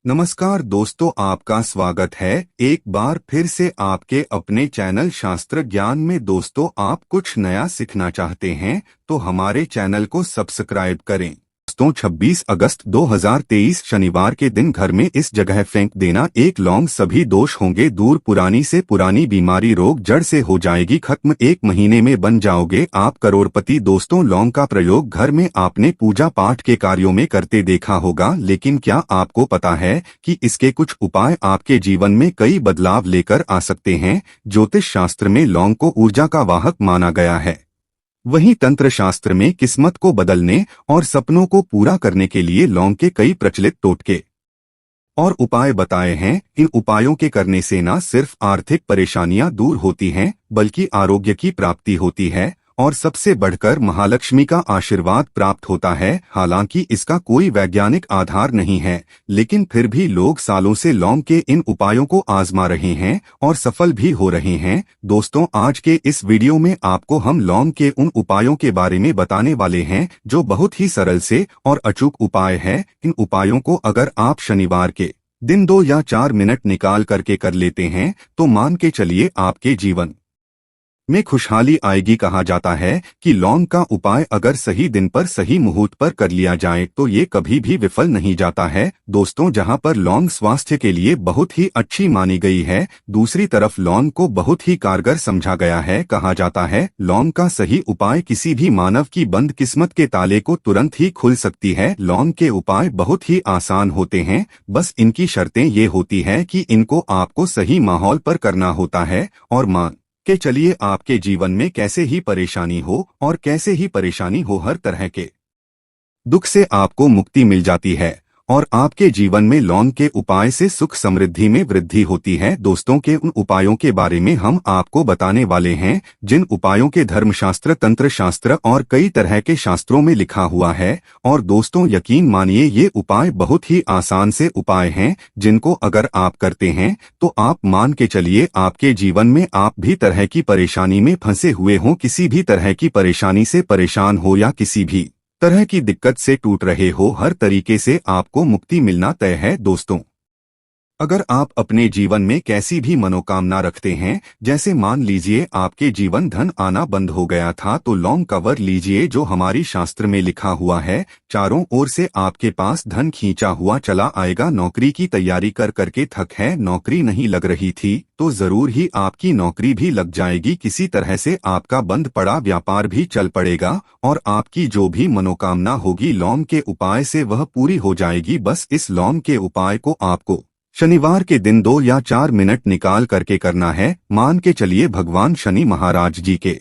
नमस्कार दोस्तों, आपका स्वागत है एक बार फिर से आपके अपने चैनल शास्त्र ज्ञान में। दोस्तों, आप कुछ नया सीखना चाहते हैं तो हमारे चैनल को सब्सक्राइब करें। दोस्तों, 26 अगस्त 2023 शनिवार के दिन घर में इस जगह फेंक देना एक लौंग। सभी दोष होंगे दूर, पुरानी से पुरानी बीमारी रोग जड़ से हो जाएगी खत्म। 1 महीने में बन जाओगे आप करोड़पति। दोस्तों, लौंग का प्रयोग घर में आपने पूजा पाठ के कार्यों में करते देखा होगा, लेकिन क्या आपको पता है कि इसके कुछ उपाय आपके जीवन में कई बदलाव लेकर आ सकते हैं। ज्योतिष शास्त्र में लौंग को ऊर्जा का वाहक माना गया है। वहीं तंत्र शास्त्र में किस्मत को बदलने और सपनों को पूरा करने के लिए लौंग के कई प्रचलित टोटके और उपाय बताए हैं। इन उपायों के करने से न सिर्फ आर्थिक परेशानियां दूर होती हैं, बल्कि आरोग्य की प्राप्ति होती है और सबसे बढ़कर महालक्ष्मी का आशीर्वाद प्राप्त होता है। हालांकि इसका कोई वैज्ञानिक आधार नहीं है, लेकिन फिर भी लोग सालों से लौंग के इन उपायों को आजमा रहे हैं और सफल भी हो रहे हैं। दोस्तों, आज के इस वीडियो में आपको हम लौंग के उन उपायों के बारे में बताने वाले हैं जो बहुत ही सरल से और अचूक उपाय है। इन उपायों को अगर आप शनिवार के दिन 2 या 4 मिनट निकाल करके कर लेते हैं तो मान के चलिए आपके जीवन में खुशहाली आएगी। कहा जाता है कि लौंग का उपाय अगर सही दिन पर सही मुहूर्त पर कर लिया जाए तो ये कभी भी विफल नहीं जाता है। दोस्तों, जहां पर लौंग स्वास्थ्य के लिए बहुत ही अच्छी मानी गई है, दूसरी तरफ लौंग को बहुत ही कारगर समझा गया है। कहा जाता है लौंग का सही उपाय किसी भी मानव की बंद किस्मत के ताले को तुरंत ही खुल सकती है। लौंग के उपाय बहुत ही आसान होते हैं, बस इनकी शर्तें ये होती है कि इनको आपको सही माहौल पर करना होता है। और मान के चलिए आपके जीवन में कैसे ही परेशानी हो और कैसे ही परेशानी हो, हर तरह के दुख से आपको मुक्ति मिल जाती है और आपके जीवन में लौंग के उपाय से सुख समृद्धि में वृद्धि होती है। दोस्तों, के उन उपायों के बारे में हम आपको बताने वाले हैं जिन उपायों के धर्मशास्त्र, तंत्र शास्त्र और कई तरह के शास्त्रों में लिखा हुआ है। और दोस्तों, यकीन मानिए ये उपाय बहुत ही आसान से उपाय हैं जिनको अगर आप करते हैं तो आप मान के चलिए आपके जीवन में आप भी तरह की परेशानी में फंसे हुए हों, किसी भी तरह की परेशानी से परेशान हो या किसी भी तरह की दिक्कत से टूट रहे हो, हर तरीके से आपको मुक्ति मिलना तय है। दोस्तों, अगर आप अपने जीवन में कैसी भी मनोकामना रखते हैं, जैसे मान लीजिए आपके जीवन धन आना बंद हो गया था, तो लौंग कवर लीजिए जो हमारी शास्त्र में लिखा हुआ है। चारों ओर से आपके पास धन खींचा हुआ चला आएगा। नौकरी की तैयारी कर करके थक है, नौकरी नहीं लग रही थी, तो जरूर ही आपकी नौकरी भी लग जाएगी। किसी तरह से आपका बंद पड़ा व्यापार भी चल पड़ेगा और आपकी जो भी मनोकामना होगी लौंग के उपाय से वह पूरी हो जाएगी। बस इस लौंग के उपाय को आपको शनिवार के दिन 2 या 4 मिनट निकाल करके करना है। मान के चलिए भगवान शनि महाराज जी के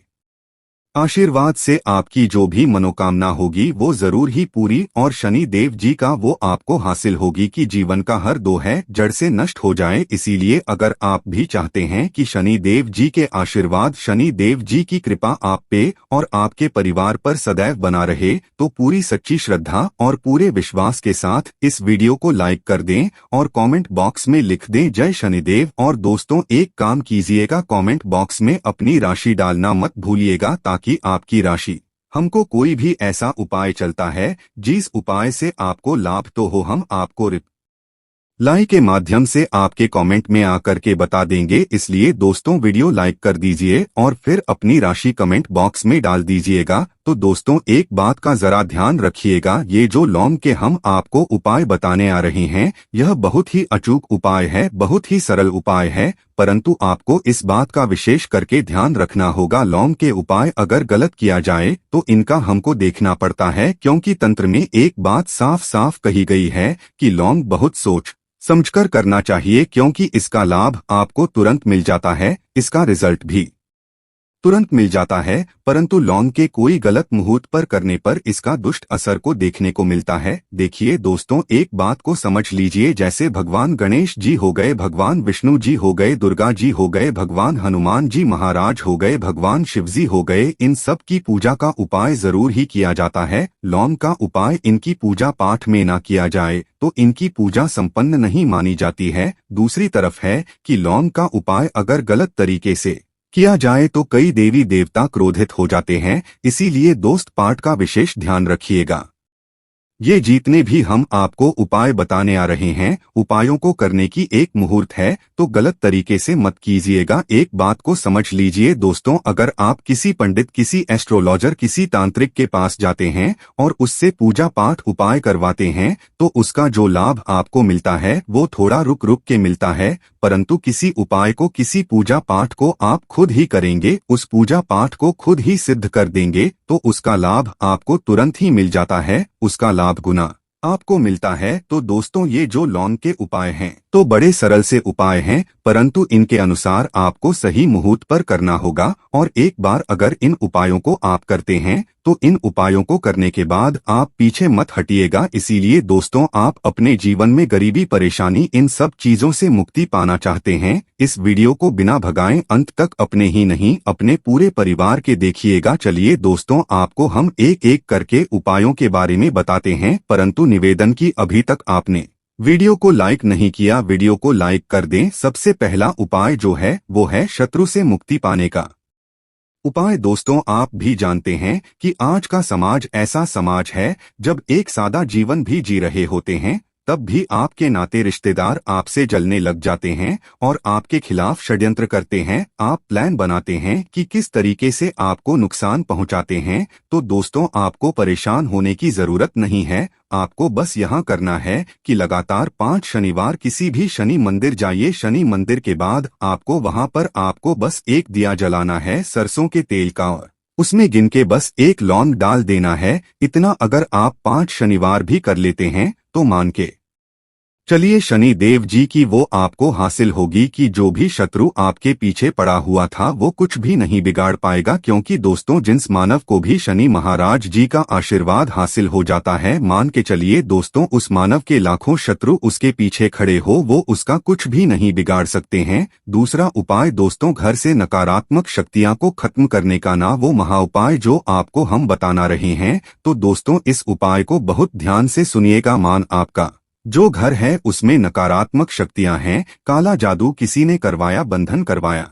आशीर्वाद से आपकी जो भी मनोकामना होगी वो जरूर ही पूरी और शनि देव जी का वो आपको हासिल होगी कि जीवन का हर दो है जड़ से नष्ट हो जाए। इसीलिए अगर आप भी चाहते हैं कि शनि देव जी के आशीर्वाद, शनि देव जी की कृपा आप पे और आपके परिवार पर सदैव बना रहे, तो पूरी सच्ची श्रद्धा और पूरे विश्वास के साथ इस वीडियो को लाइक कर दें और कमेंट बॉक्स में लिख दें जय शनिदेव। और दोस्तों, एक काम कीजिएगा, कमेंट बॉक्स में अपनी राशि डालना मत भूलिएगा, ताकि आपकी राशि हमको कोई भी ऐसा उपाय चलता है जिस उपाय से आपको लाभ तो हो, हम आपको रिप्लाई के माध्यम से आपके कमेंट में आकर के बता देंगे। इसलिए दोस्तों, वीडियो लाइक कर दीजिए और फिर अपनी राशि कमेंट बॉक्स में डाल दीजिएगा। तो दोस्तों, एक बात का जरा ध्यान रखिएगा, ये जो लौंग के हम आपको उपाय बताने आ रहे हैं यह बहुत ही अचूक उपाय है, बहुत ही सरल उपाय है, परंतु आपको इस बात का विशेष करके ध्यान रखना होगा। लौंग के उपाय अगर गलत किया जाए तो इनका हमको देखना पड़ता है, क्योंकि तंत्र में एक बात साफ साफ कही गई है कि लौंग बहुत सोच समझकर करना चाहिए, क्योंकि इसका लाभ आपको तुरंत मिल जाता है, इसका रिजल्ट भी तुरंत मिल जाता है, परंतु लौंग के कोई गलत मुहूर्त पर करने पर इसका दुष्ट असर को देखने को मिलता है। देखिए दोस्तों, एक बात को समझ लीजिए, जैसे भगवान गणेश जी हो गए, भगवान विष्णु जी हो गए, दुर्गा जी हो गए, भगवान हनुमान जी महाराज हो गए, भगवान शिव जी हो गए, इन सब की पूजा का उपाय जरूर ही किया जाता है। लौंग का उपाय इनकी पूजा पाठ में ना किया जाए तो इनकी पूजा संपन्न नहीं मानी जाती है। दूसरी तरफ है कि लौंग का उपाय अगर गलत तरीके से किया जाए तो कई देवी देवता क्रोधित हो जाते हैं। इसीलिए दोस्त, पाठ का विशेष ध्यान रखिएगा। ये जितने भी हम आपको उपाय बताने आ रहे हैं, उपायों को करने की एक मुहूर्त है, तो गलत तरीके से मत कीजिएगा। एक बात को समझ लीजिए दोस्तों, अगर आप किसी पंडित, किसी एस्ट्रोलॉजर, किसी तांत्रिक के पास जाते हैं और उससे पूजा पाठ उपाय करवाते हैं, तो उसका जो लाभ आपको मिलता है वो थोड़ा रुक रुक के मिलता है। परंतु किसी उपाय को, किसी पूजा पाठ को आप खुद ही करेंगे, उस पूजा पाठ को खुद ही सिद्ध कर देंगे, तो उसका लाभ आपको तुरंत ही मिल जाता है, उसका लाभ गुना आपको मिलता है। तो दोस्तों, ये जो लौंग के उपाय हैं तो बड़े सरल से उपाय हैं, परंतु इनके अनुसार आपको सही मुहूर्त पर करना होगा। और एक बार अगर इन उपायों को आप करते हैं तो इन उपायों को करने के बाद आप पीछे मत हटिएगा। इसीलिए दोस्तों, आप अपने जीवन में गरीबी, परेशानी, इन सब चीजों से मुक्ति पाना चाहते हैं, इस वीडियो को बिना भगाए अंत तक अपने ही नहीं अपने पूरे परिवार के देखिएगा। चलिए दोस्तों, आपको हम एक एक करके उपायों के बारे में बताते हैं, परंतु निवेदन की अभी तक आपने वीडियो को लाइक नहीं किया, वीडियो को लाइक कर दें। सबसे पहला उपाय जो है वो है शत्रु से मुक्ति पाने का उपाय। दोस्तों, आप भी जानते हैं कि आज का समाज ऐसा समाज है, जब एक सादा जीवन भी जी रहे होते हैं तब भी आपके नाते रिश्तेदार आपसे जलने लग जाते हैं और आपके खिलाफ षड्यंत्र करते हैं। आप प्लान बनाते हैं कि किस तरीके से आपको नुकसान पहुंचाते हैं। तो दोस्तों, आपको परेशान होने की जरूरत नहीं है। आपको बस यहाँ करना है कि लगातार 5 शनिवार किसी भी शनि मंदिर जाइए। शनि मंदिर के बाद आपको वहाँ पर आपको बस एक दिया जलाना है सरसों के तेल का, और उसमें गिन के बस एक लौंग डाल देना है। इतना अगर आप 5 शनिवार भी कर लेते हैं तो मान के चलिए शनि देव जी की वो आपको हासिल होगी कि जो भी शत्रु आपके पीछे पड़ा हुआ था वो कुछ भी नहीं बिगाड़ पाएगा। क्योंकि दोस्तों, जिस मानव को भी शनि महाराज जी का आशीर्वाद हासिल हो जाता है, मान के चलिए दोस्तों, उस मानव के लाखों शत्रु उसके पीछे खड़े हो वो उसका कुछ भी नहीं बिगाड़ सकते हैं। दूसरा उपाय दोस्तों, घर से नकारात्मक शक्तियां को खत्म करने का ना वो महाउपाय जो आपको हम बताना रहे हैं। तो दोस्तों, इस उपाय को बहुत ध्यान से सुनिएगा। मान आपका जो घर है उसमें नकारात्मक शक्तियां हैं, काला जादू किसी ने करवाया, बंधन करवाया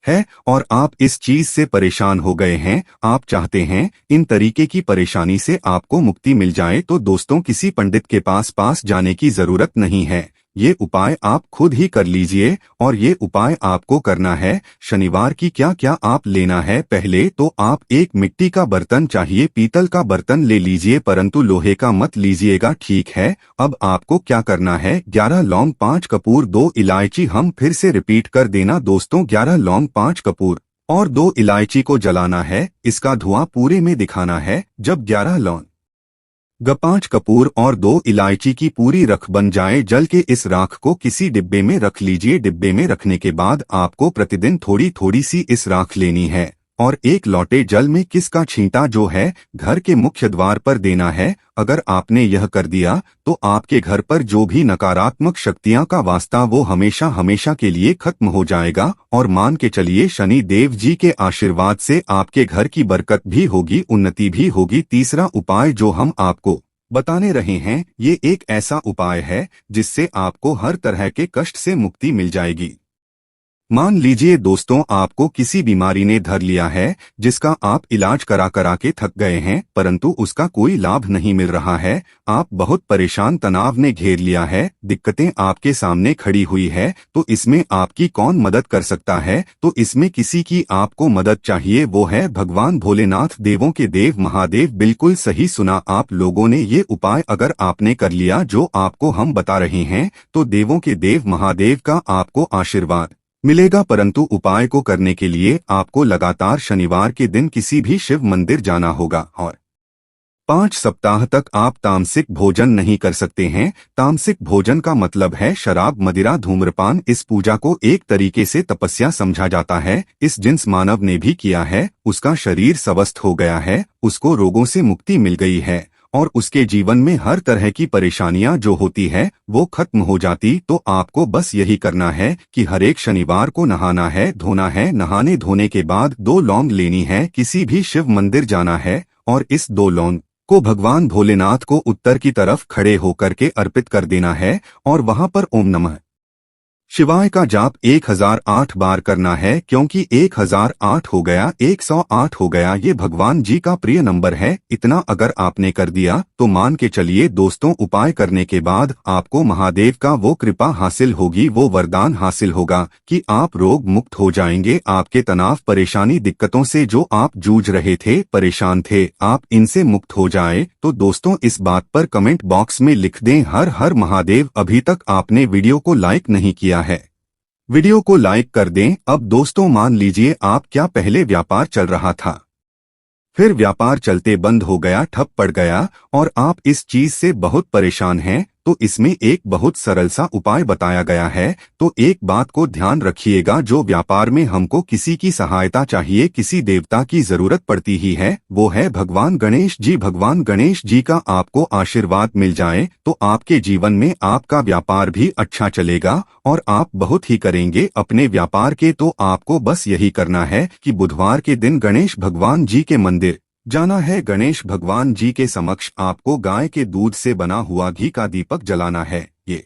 है और आप इस चीज से परेशान हो गए हैं, आप चाहते हैं इन तरीके की परेशानी से आपको मुक्ति मिल जाए, तो दोस्तों किसी पंडित के पास जाने की जरूरत नहीं है। ये उपाय आप खुद ही कर लीजिए। और ये उपाय आपको करना है शनिवार की क्या क्या आप लेना है। पहले तो आप एक मिट्टी का बर्तन चाहिए, पीतल का बर्तन ले लीजिए, परंतु लोहे का मत लीजिएगा, ठीक है। अब आपको क्या करना है, 11 लौंग, 5 कपूर, 2 इलायची। हम फिर से रिपीट कर देना दोस्तों, 11 लौंग, 5 कपूर और 2 इलायची को जलाना है। इसका धुआं पूरे में दिखाना है। जब 11 लौंग, 5 कपूर और 2 इलायची की पूरी रख बन जाए, जल के इस राख को किसी डिब्बे में रख लीजिए। डिब्बे में रखने के बाद आपको प्रतिदिन थोड़ी थोड़ी सी इस राख लेनी है और एक लोटे जल में किसका छींटा जो है घर के मुख्य द्वार पर देना है। अगर आपने यह कर दिया तो आपके घर पर जो भी नकारात्मक शक्तियां का वास्ता वो हमेशा हमेशा के लिए खत्म हो जाएगा। और मान के चलिए शनि देव जी के आशीर्वाद से आपके घर की बरकत भी होगी, उन्नति भी होगी। तीसरा उपाय जो हम आपको बताने रहे हैं, ये एक ऐसा उपाय है जिससे आपको हर तरह के कष्ट से मुक्ति मिल जाएगी। मान लीजिए दोस्तों, आपको किसी बीमारी ने धर लिया है जिसका आप इलाज करा करा के थक गए हैं, परंतु उसका कोई लाभ नहीं मिल रहा है। आप बहुत परेशान, तनाव ने घेर लिया है, दिक्कतें आपके सामने खड़ी हुई है। तो इसमें आपकी कौन मदद कर सकता है? तो इसमें किसी की आपको मदद चाहिए, वो है भगवान भोलेनाथ, देवों के देव महादेव। बिल्कुल सही सुना आप लोगों ने। ये उपाय अगर आपने कर लिया जो आपको हम बता रहे हैं, तो देवों के देव महादेव का आपको आशीर्वाद मिलेगा। परंतु उपाय को करने के लिए आपको लगातार शनिवार के दिन किसी भी शिव मंदिर जाना होगा और 5 सप्ताह तक आप तामसिक भोजन नहीं कर सकते हैं। तामसिक भोजन का मतलब है शराब, मदिरा, धूम्रपान। इस पूजा को एक तरीके से तपस्या समझा जाता है। इस जिन्स मानव ने भी किया है, उसका शरीर स्वस्थ हो गया है, उसको रोगों से मुक्ति मिल गई है और उसके जीवन में हर तरह की परेशानियां जो होती है वो खत्म हो जाती। तो आपको बस यही करना है कि हर एक शनिवार को नहाना है, धोना है। नहाने धोने के बाद 2 लौंग लेनी है, किसी भी शिव मंदिर जाना है और इस 2 लौंग को भगवान भोलेनाथ को उत्तर की तरफ खड़े होकर के अर्पित कर देना है और वहां पर ओम नमः शिवाय का जाप 1008 बार करना है, क्योंकि 1008 हो गया 108 हो गया, ये भगवान जी का प्रिय नंबर है। इतना अगर आपने कर दिया तो मान के चलिए दोस्तों, उपाय करने के बाद आपको महादेव का वो कृपा हासिल होगी, वो वरदान हासिल होगा कि आप रोग मुक्त हो जाएंगे। आपके तनाव, परेशानी, दिक्कतों से जो आप जूझ रहे थे, परेशान थे, आप इनसे मुक्त हो जाए। तो दोस्तों इस बात पर कमेंट बॉक्स में लिख दें हर हर महादेव। अभी तक आपने वीडियो को लाइक नहीं किया है, वीडियो को लाइक कर दें। अब दोस्तों मान लीजिए आप क्या पहले व्यापार चल रहा था, फिर व्यापार चलते बंद हो गया, ठप पड़ गया और आप इस चीज से बहुत परेशान हैं, तो इसमें एक बहुत सरल सा उपाय बताया गया है। तो एक बात को ध्यान रखिएगा, जो व्यापार में हमको किसी की सहायता चाहिए, किसी देवता की जरूरत पड़ती ही है, वो है भगवान गणेश जी। भगवान गणेश जी का आपको आशीर्वाद मिल जाए तो आपके जीवन में आपका व्यापार भी अच्छा चलेगा और आप बहुत ही करेंगे अपने व्यापार के। तो आपको बस यही करना है कि बुधवार के दिन गणेश भगवान जी के मंदिर जाना है। गणेश भगवान जी के समक्ष आपको गाय के दूध से बना हुआ घी का दीपक जलाना है। ये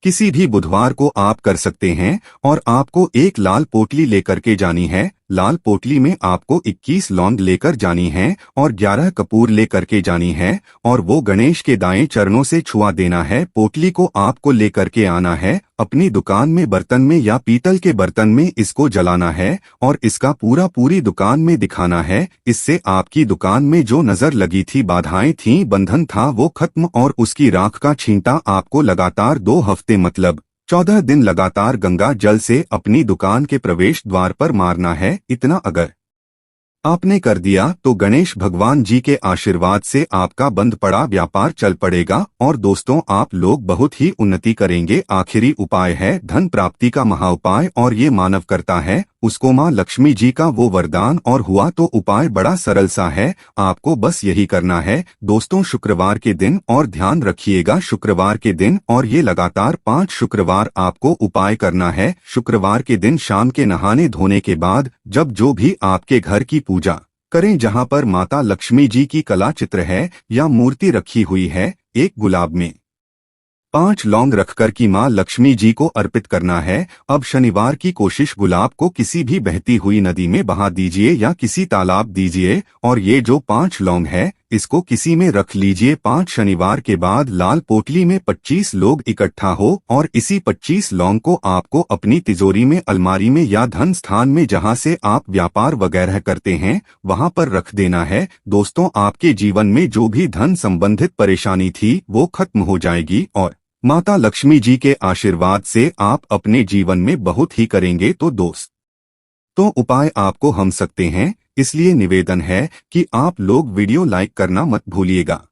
किसी भी बुधवार को आप कर सकते हैं और आपको एक लाल पोटली लेकर के जानी है। लाल पोटली में आपको 21 लौंग लेकर जानी है और 11 कपूर लेकर के जानी है और वो गणेश के दाएं चरणों से छुआ देना है। पोटली को आपको लेकर के आना है, अपनी दुकान में बर्तन में या पीतल के बर्तन में इसको जलाना है और इसका पूरी दुकान में दिखाना है। इससे आपकी दुकान में जो नजर लगी थी, बाधाएं थी, बंधन था, वो खत्म और उसकी राख का छींटा आपको लगातार 2 हफ्ते मतलब 14 दिन लगातार गंगा जल से अपनी दुकान के प्रवेश द्वार पर मारना है। इतना अगर आपने कर दिया तो गणेश भगवान जी के आशीर्वाद से आपका बंद पड़ा व्यापार चल पड़ेगा और दोस्तों आप लोग बहुत ही उन्नति करेंगे। आखिरी उपाय है धन प्राप्ति का महाउपाय और ये मानव करता है, उसको माँ लक्ष्मी जी का वो वरदान और हुआ। तो उपाय बड़ा सरल सा है, आपको बस यही करना है दोस्तों शुक्रवार के दिन, और ध्यान रखिएगा शुक्रवार के दिन, और ये लगातार 5 शुक्रवार आपको उपाय करना है। शुक्रवार के दिन शाम के नहाने धोने के बाद जब जो भी आपके घर की पूजा करें, जहां पर माता लक्ष्मी जी की कला चित्र है या मूर्ति रखी हुई है, एक गुलाब में 5 लौंग रखकर की माँ लक्ष्मी जी को अर्पित करना है। अब शनिवार की कोशिश गुलाब को किसी भी बहती हुई नदी में बहा दीजिए या किसी तालाब दीजिए और ये जो 5 लौंग है इसको किसी में रख लीजिए। 5 शनिवार के बाद लाल पोटली में 25 लोग इकट्ठा हो और इसी 25 लौंग को आपको अपनी तिजोरी में, अलमारी में या धन स्थान में जहां से आप व्यापार वगैरह करते हैं वहां पर रख देना है। दोस्तों आपके जीवन में जो भी धन संबंधित परेशानी थी वो खत्म हो जाएगी और माता लक्ष्मी जी के आशीर्वाद से आप अपने जीवन में बहुत ही करेंगे। तो दोस्तों उपाय आपको हम सकते हैं, इसलिए निवेदन है कि आप लोग वीडियो लाइक करना मत भूलिएगा।